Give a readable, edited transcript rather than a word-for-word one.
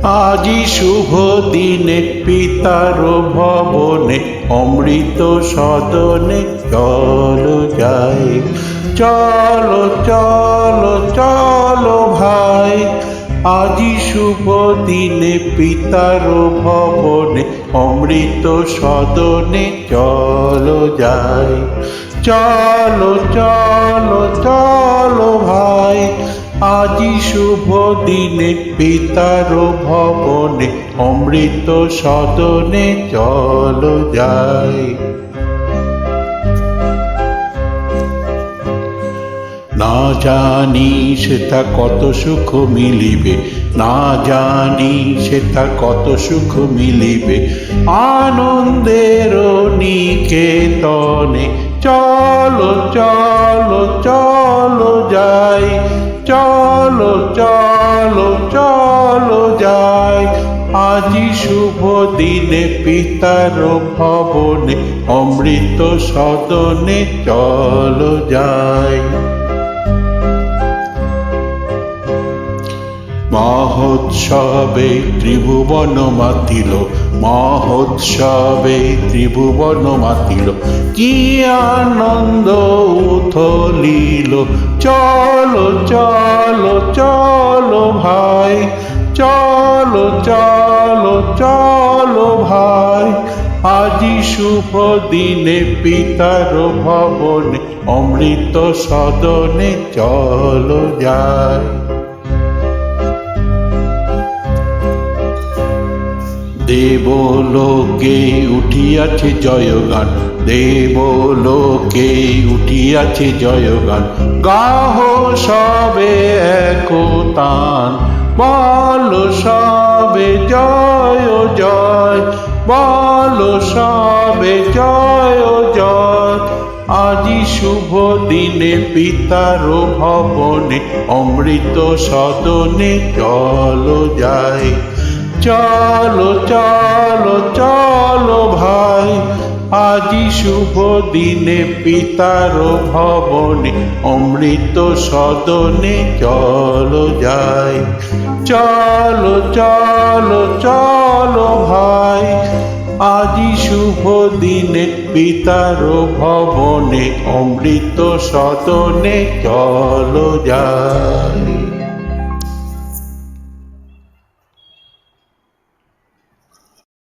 আজি শুভ দিনে পিতার ভবনে অমৃত সদনে চলো যাই, চলো চলো চলো ভাই। আজি শুভ দিনে পিতার ভবনে অমৃত সদনে চলো যাই, চলো চলো চলো ভাই। আজি শুভ দিনে পিতার ভবনে অমৃত সদনে চলো যাই। না জানি সেটা কত সুখ মিলিবে, না জানি সেটা কত সুখ মিলিবে আনন্দের নিকেতনে। চলো চলো চলো যাই, চলো চলো চলো যাই। আজি শুভ দিনে পিতার ভবনে অমৃত সদনে চলো যাই। মহোৎসবে ত্রিভুবন মাতিল, মহোৎসবে ত্রিভুবন মাতিল, কি আনন্দ উথলিল। চলো চলো চলো ভাই, চলো চলো চলো ভাই। আজি শুভ দিনে পিতার ভবনে অমৃত সদনে চলো যাই। দেবলোকে উঠিয়াছে জয়গান, দেবলোকে উঠিয়াছে জয়গান, গাহ সবে একতান। বলো সবে জয় জয়, বলো সবে জয় জয়। আজি শুভ দিনে পিতার ভবনে অমৃত সদনে চলো যাই, চলো চলো চলো ভাই। আজি শুভ দিনে পিতার ভবনে অমৃত সদনে চলো যাই, চলো চলো চলো ভাই। আজি শুভ দিনে পিতার ভবনে অমৃত সদনে চলো যাই।